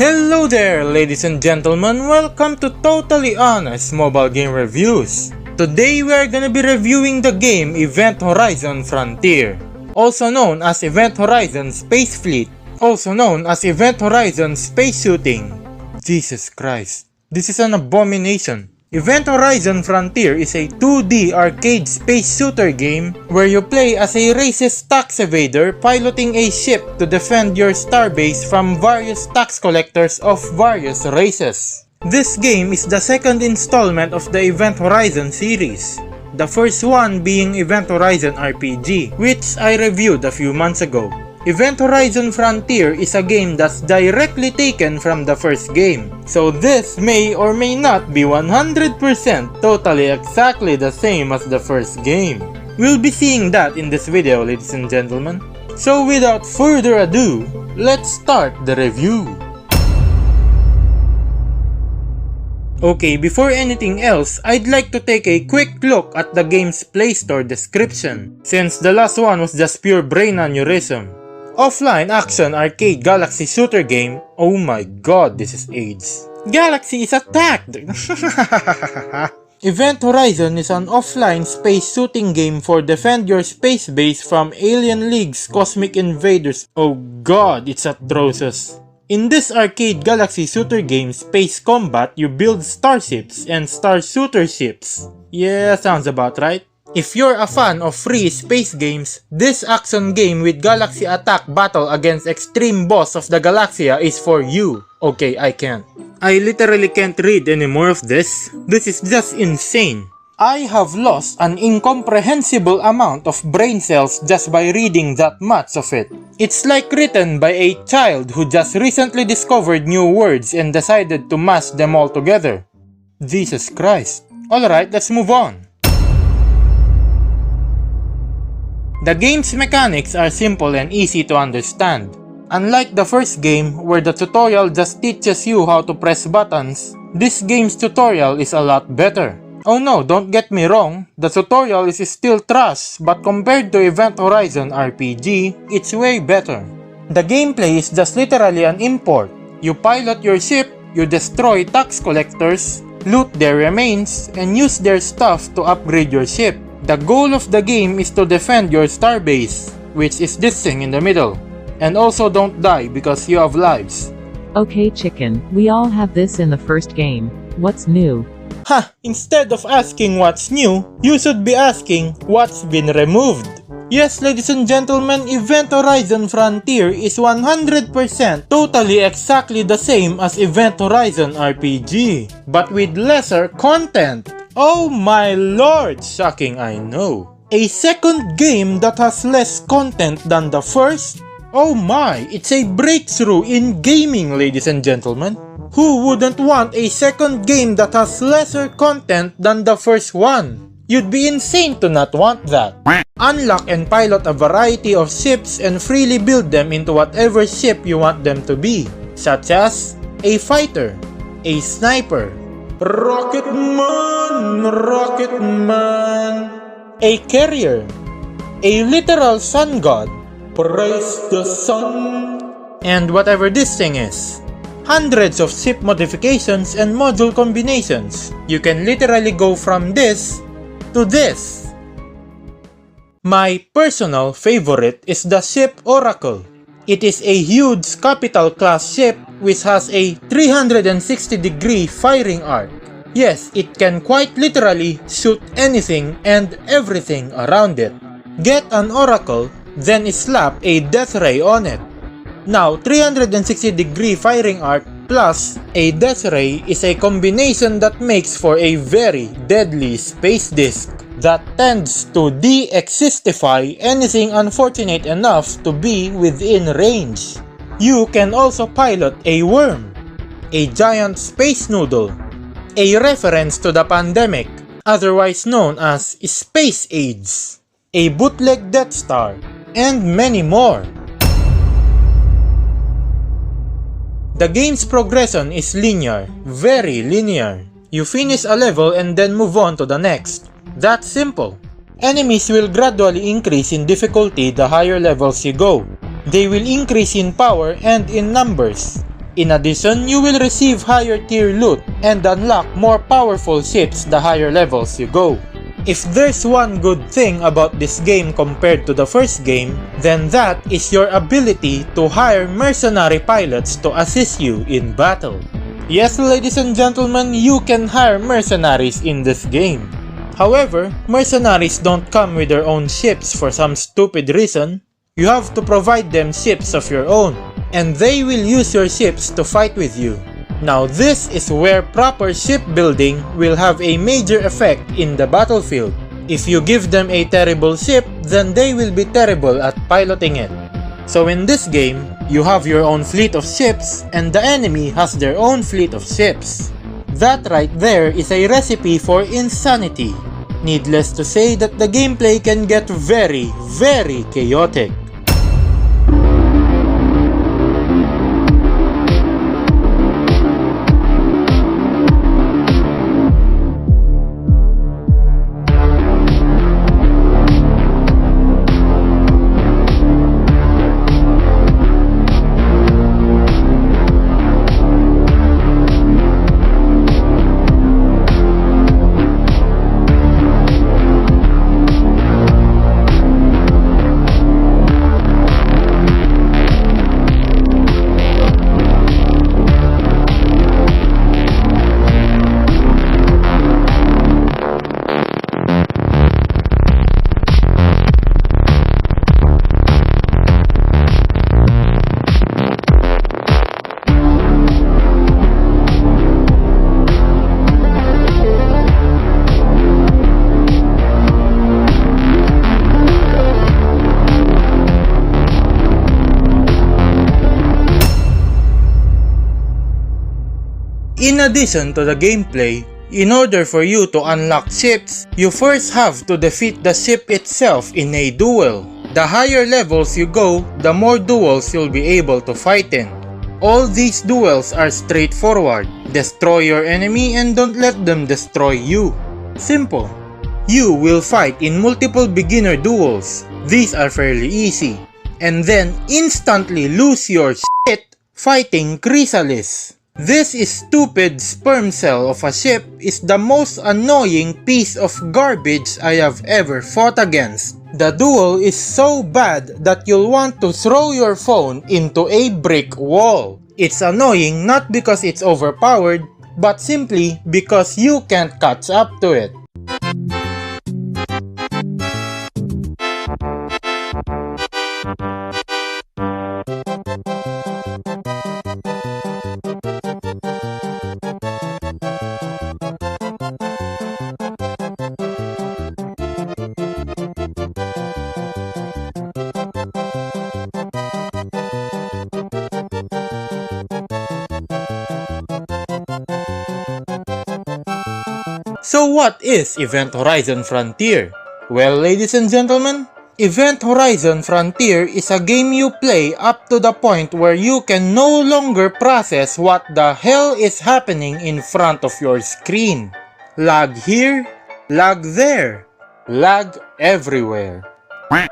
Hello there, ladies and gentlemen, welcome to Totally Honest Mobile Game Reviews. Today we are gonna be reviewing the game Event Horizon Frontier, also known as Event Horizon Space Fleet, also known as Event Horizon Space Shooting. Jesus Christ, this is an abomination. Event Horizon Frontier is a 2D arcade space shooter game where you play as a racist tax evader piloting a ship to defend your starbase from various tax collectors of various races. This game is the second installment of the Event Horizon series, the first one being Event Horizon RPG, which I reviewed a few months ago. Event Horizon Frontier is a game that's directly taken from the first game, so this may or may not be 100% totally exactly the same as the first game. We'll be seeing that in this video, ladies and gentlemen. So without further ado, let's start the review. Okay, before anything else, I'd like to take a quick look at the game's Play Store description, since the last one was just pure brain aneurysm. Offline action arcade galaxy shooter game. Oh my god, this is AIDS. Galaxy is attacked! Event Horizon is an offline space shooting game for defend your space base from Alien League's cosmic invaders. Oh god, it's atrocious. In this arcade galaxy shooter game Space Combat, you build starships and star shooter ships. Yeah, sounds about right. If you're a fan of free space games, this action game with galaxy attack battle against extreme boss of the Galaxia is for you. Okay, I can't. I literally can't read any more of this. This is just insane. I have lost an incomprehensible amount of brain cells just by reading that much of it. It's like written by a child who just recently discovered new words and decided to mash them all together. Jesus Christ. Alright, let's move on. The game's mechanics are simple and easy to understand. Unlike the first game, where the tutorial just teaches you how to press buttons, this game's tutorial is a lot better. Oh no, don't get me wrong, the tutorial is still trash, but compared to Event Horizon RPG, it's way better. The gameplay is just literally an import. You pilot your ship, you destroy tax collectors, loot their remains, and use their stuff to upgrade your ship. The goal of the game is to defend your starbase, which is this thing in the middle. And also don't die because you have lives. Okay chicken, we all have this in the first game. What's new? Ha! Instead of asking what's new, you should be asking what's been removed. Yes, ladies and gentlemen, Event Horizon Frontier is 100% totally exactly the same as Event Horizon RPG, but with lesser content. Oh my lord, shocking, I know. A second game that has less content than the first? Oh my, it's a breakthrough in gaming, ladies and gentlemen. Who wouldn't want a second game that has lesser content than the first one? You'd be insane to not want that. Unlock and pilot a variety of ships and freely build them into whatever ship you want them to be, such as a fighter, a sniper, Rocketman, a carrier, a literal sun god, praise the sun, and whatever this thing is. Hundreds of ship modifications and module combinations. You can literally go from this to this. My personal favorite is the ship Oracle. It is a huge capital class ship which has a 360-degree firing arc. Yes, it can quite literally shoot anything and everything around it. Get an Oracle, then slap a death ray on it. Now, 360-degree firing arc plus a death ray is a combination that makes for a very deadly space disc that tends to de-existify anything unfortunate enough to be within range. You can also pilot a worm, a giant space noodle, a reference to the pandemic, otherwise known as Space AIDS, a bootleg Death Star, and many more. The game's progression is linear, very linear. You finish a level and then move on to the next. That's simple. Enemies will gradually increase in difficulty the higher levels you go. They will increase in power and in numbers. In addition, you will receive higher tier loot and unlock more powerful ships the higher levels you go. If there's one good thing about this game compared to the first game, then that is your ability to hire mercenary pilots to assist you in battle. Yes, ladies and gentlemen, you can hire mercenaries in this game. However, mercenaries don't come with their own ships for some stupid reason. You have to provide them ships of your own, and they will use your ships to fight with you. Now this is where proper shipbuilding will have a major effect in the battlefield. If you give them a terrible ship, then they will be terrible at piloting it. So in this game, you have your own fleet of ships, and the enemy has their own fleet of ships. That right there is a recipe for insanity. Needless to say that the gameplay can get very, very chaotic. In addition to the gameplay, in order for you to unlock ships, you first have to defeat the ship itself in a duel. The higher levels you go, the more duels you'll be able to fight in. All these duels are straightforward. Destroy your enemy and don't let them destroy you. Simple. You will fight in multiple beginner duels. These are fairly easy. And then instantly lose your shit fighting Chrysalis. This stupid sperm cell of a ship is the most annoying piece of garbage I have ever fought against. The duel is so bad that you'll want to throw your phone into a brick wall. It's annoying not because it's overpowered, but simply because you can't catch up to it. So what is Event Horizon Frontier? Well, ladies and gentlemen, Event Horizon Frontier is a game you play up to the point where you can no longer process what the hell is happening in front of your screen. Lag here, lag there, lag everywhere.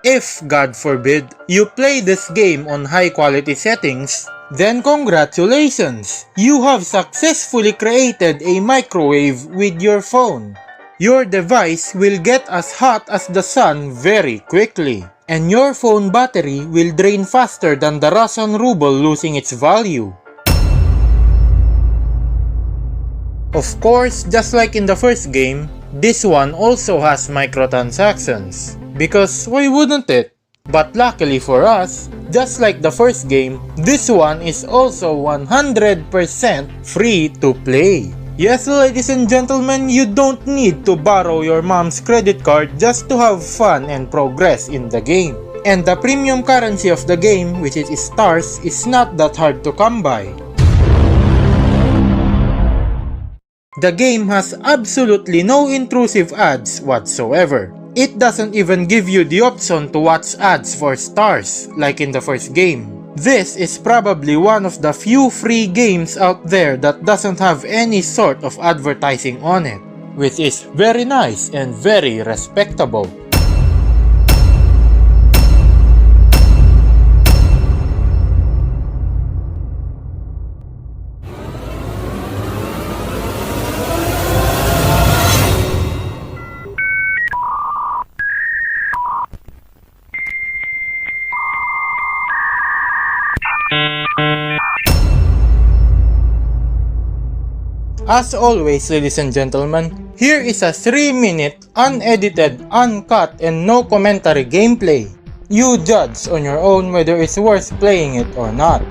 If, God forbid, you play this game on high quality settings, then congratulations! You have successfully created a microwave with your phone. Your device will get as hot as the sun very quickly, and your phone battery will drain faster than the Russian ruble losing its value. Of course, just like in the first game, this one also has microtransactions. Because why wouldn't it? But luckily for us, just like the first game, this one is also 100% free to play. Yes, ladies and gentlemen, you don't need to borrow your mom's credit card just to have fun and progress in the game. And the premium currency of the game, which is stars, is not that hard to come by. The game has absolutely no intrusive ads whatsoever. It doesn't even give you the option to watch ads for stars, like in the first game. This is probably one of the few free games out there that doesn't have any sort of advertising on it, which is very nice and very respectable. As always, ladies and gentlemen, here is a 3-minute, unedited, uncut, and no commentary gameplay. You judge on your own whether it's worth playing it or not.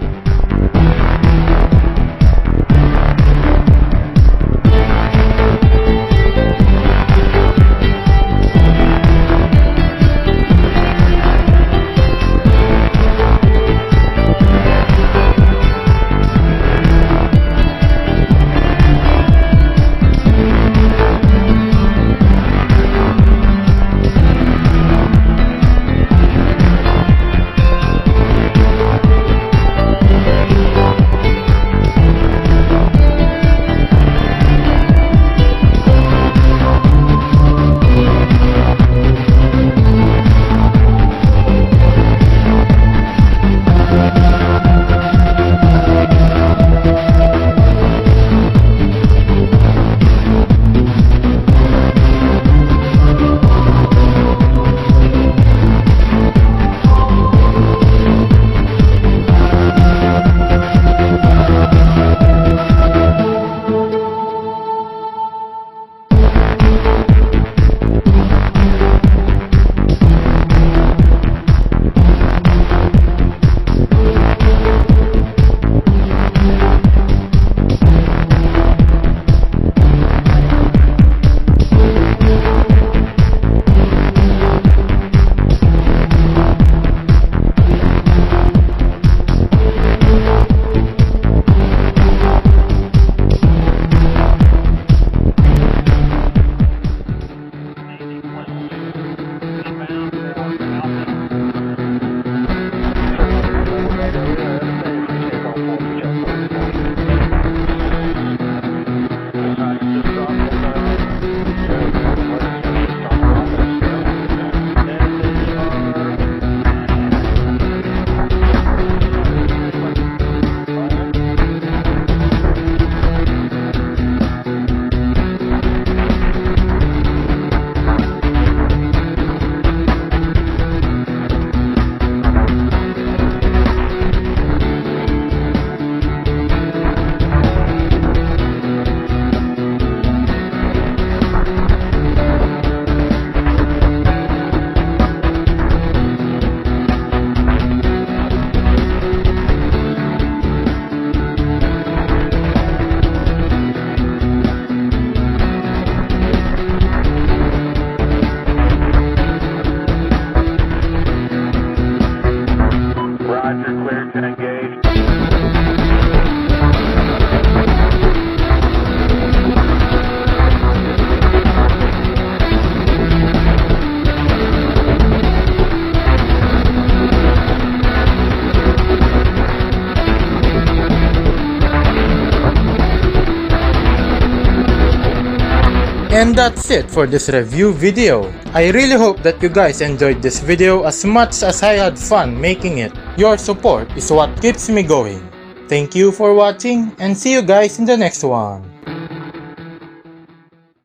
And that's it for this review video. I really hope that you guys enjoyed this video as much as I had fun making it. Your support is what keeps me going. Thank you for watching and see you guys in the next one.